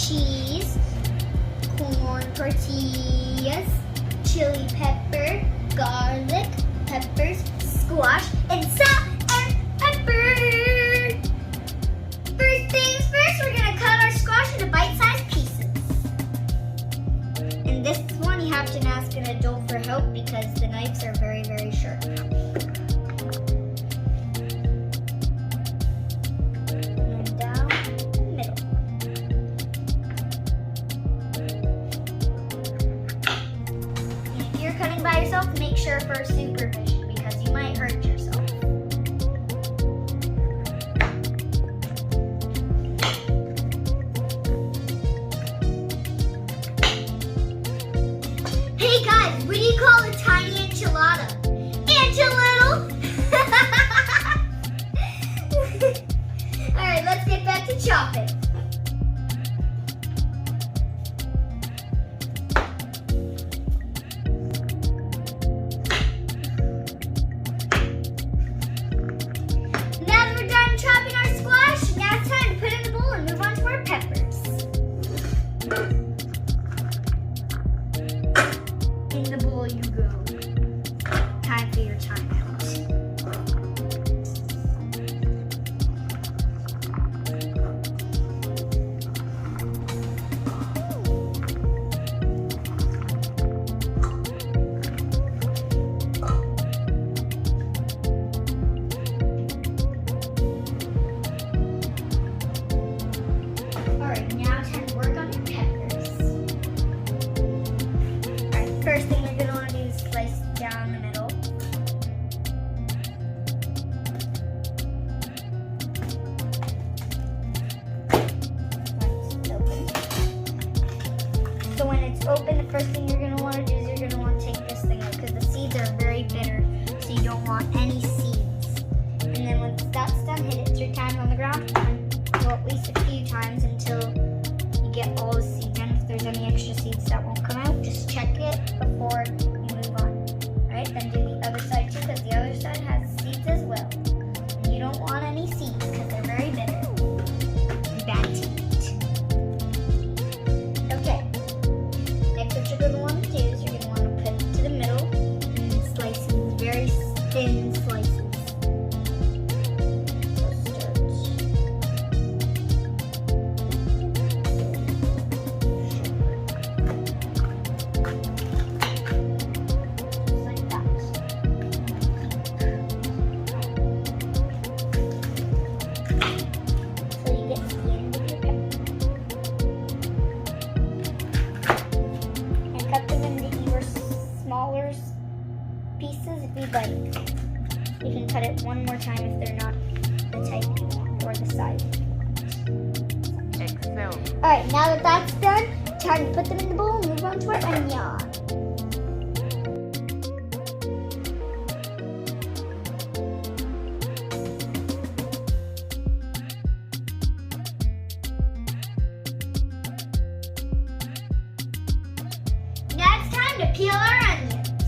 cheese, corn tortillas, chili pepper, garlic, peppers, squash, and salt and pepper. First things first, we're gonna cut our squash into bite-sized pieces. And this one you have to ask an adult for help because the knives are very, very sharp. And down the middle. And if you're cutting by yourself, make sure for supervision because you might hurt yourself. Hey guys, what do you call a tiny enchilada? Enchilada! Alright, let's get back to chopping. Now that we're done chopping our squash, now it's time to put it in the bowl and move on to our peppers. In the bowl you go. Time for your time out. Alright, now time to work on your peppers. Alright, first thing you're going to want to do is slice down the middle. Once it's open. So when it's open, the first thing you're going to want to do is you're going to want to take this thing out because the seeds are very bitter, so you don't want any seeds. And then once that's done, hit it 3 times on the ground and go at least a few times until you get all the seeds. And if there's any extra seeds that won't come out, just check it before you move on. Alright, then do the other side too because the other side has seeds as well. And you don't want any seeds because they're very bitter and bad to eat. Okay, next what you're going to want to do is you're going to want to put it to the middle and slice in very thin slices. So start. Just like that. So you get to the end of your pepper. And cut them into even smaller pieces if you'd like. You can cut it one more time if they're not the type you want or the size. Alright, now that that's done, time to put them in the bowl and move on to our onion. Now it's time to peel our onions.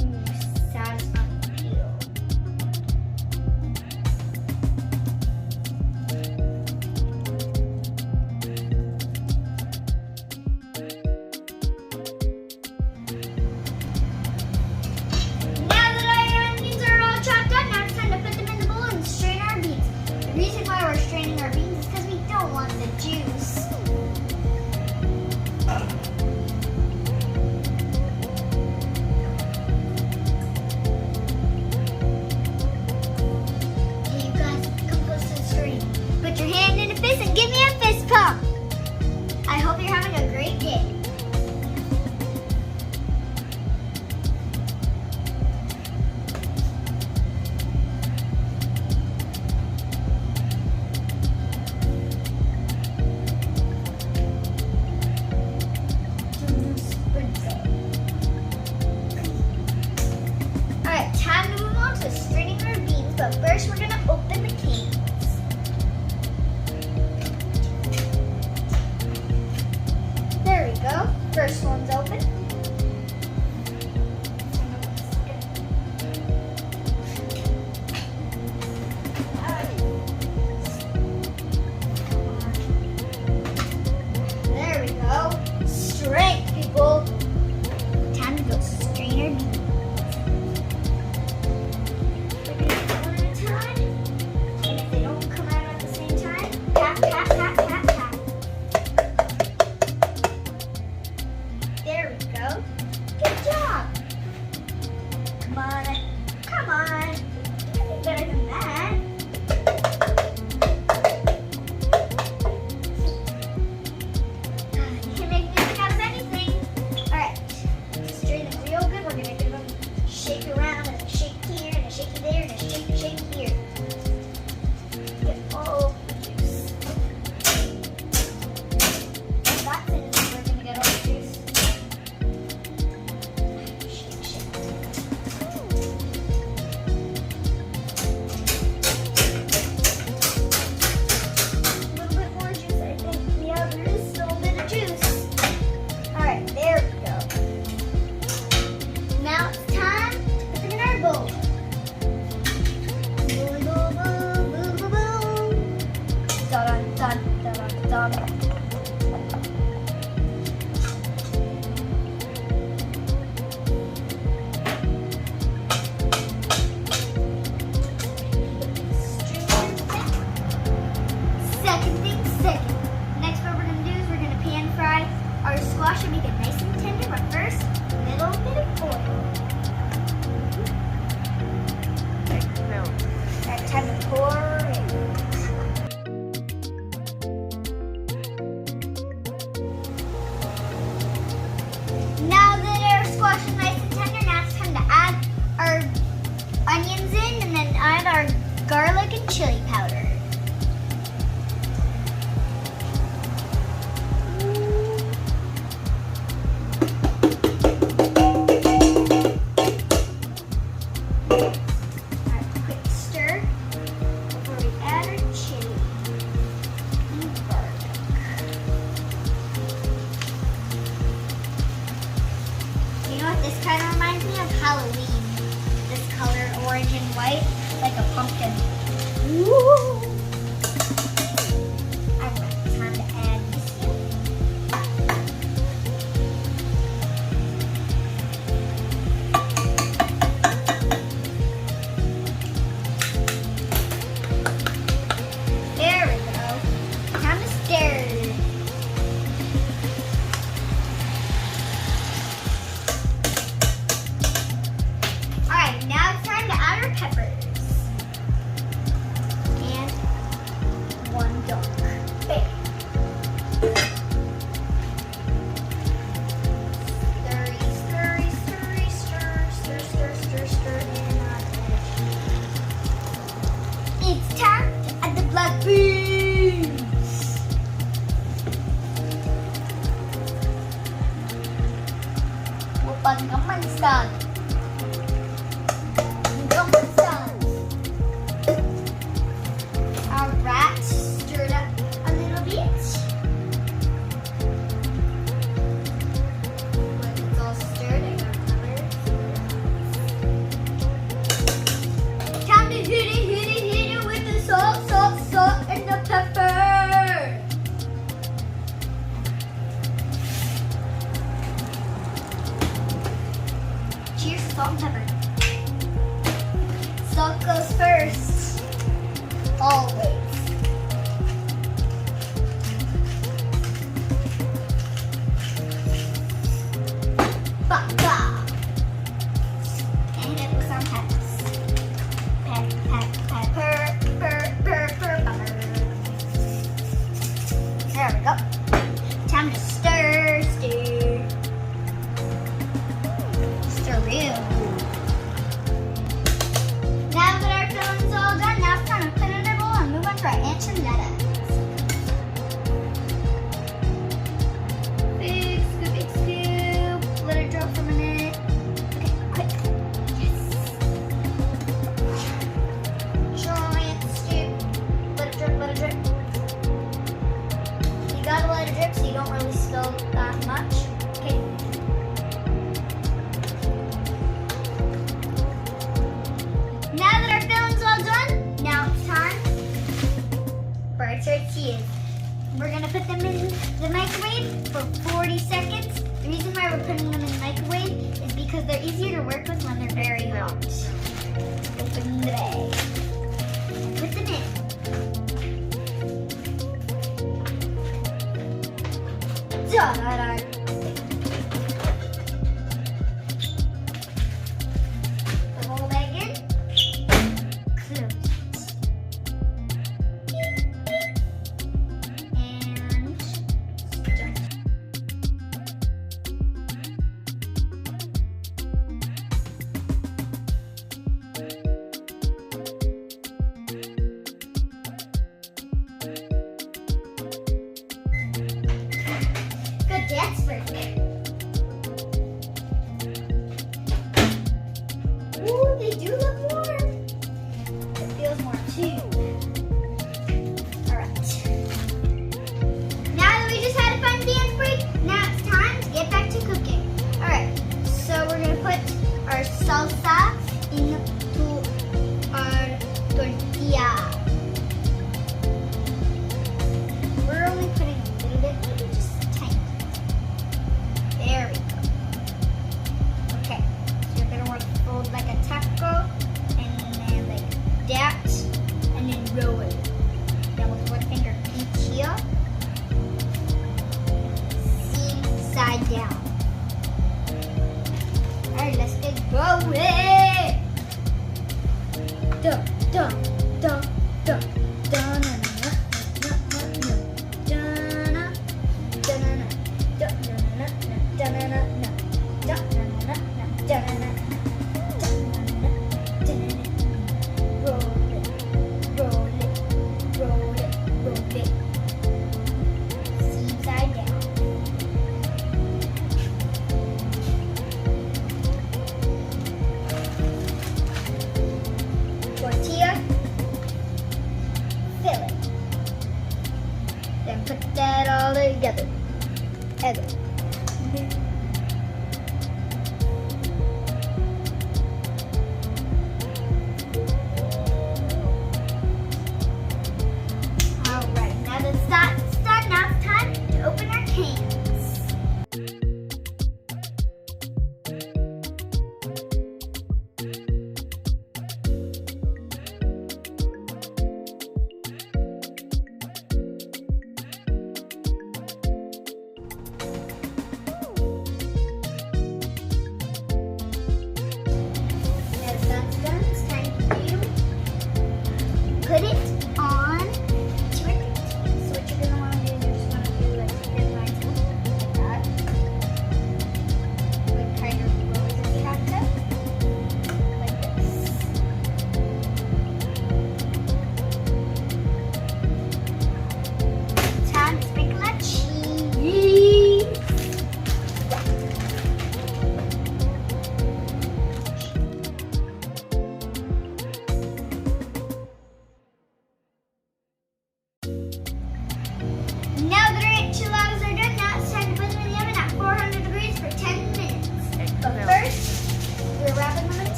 Ooh, satisfying peel. Now that our onions are all chopped up, now it's time to put them in the bowl and strain our beans. The reason why we're straining our beans is because we don't want the juice. Okay, you guys, come close to the screen. Put your hand in a fist and give me a fist pump. I hope you're having a great day. Alright, time to move on to straining our beans, but first we're gonna open the cans. There we go. First one's open. This kind of reminds me of Halloween. This color, orange and white, like a pumpkin. Woo! Alright, time to add this in. There we go. Time to stir. Alright, now it's time to add our peppers. And one dark. Bam. Stirry, stirry, stir, stir, stir, stir, stir, and add it. It's time to add the black beans. Open kamansan. Alright, stir it up a little bit. When it's all stirred, I got another. Time to hit it with the salt, salt, salt, and the pepper. Cheers, salt and pepper. Salt goes first. Always. Ba-ba. And it was some peppers. Pepper. There we go. Time to stir. Stir real good. Now that our filling's all done, now it's time to put it in a bowl and move on to our enchiladas. Big scoop. Let it drop for a minute. Okay, quick. Yes. Giant scoop. Let it drip. You gotta let it drip so you don't really spill that much. Okay. Now that our filling's all done, now it's time for our tortillas. We're gonna put them in the microwave for 40 seconds. The reason why we're putting them in the microwave is because they're easier to work with when they're very hot. Open the bag. Put them in. Da-da-da. The whole bag in. Close it. And done. Good dance break. Ooh, they do look warm. It feels warm too. Alright. Now that we just had a fun dance break, now it's time to get back to cooking. Alright, so we're going to put our salsa into our tortilla. We're only putting a little bit, maybe just tiny. There we go. Okay, so you're going to want to fold like a taco, and then like that, and then roll it. Now with one finger each here. Seam side down. Alright, let's get going. Dun, dun, dun, dun, dun, dun, roll it. Seam side down. Tortilla, fill it. Then put that all together.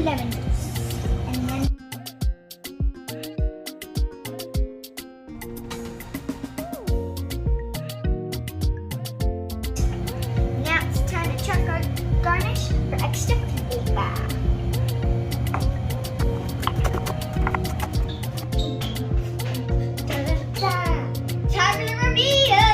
lemon juice. And then now it's time to chuck our garnish for extra flavor. Time for the reveal!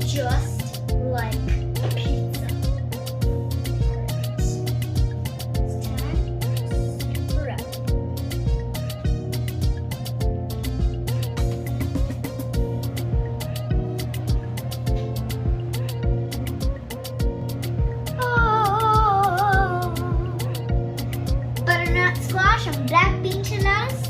Just like pizza. It's time to spread. Oh, butternut squash and black bean enchiladas.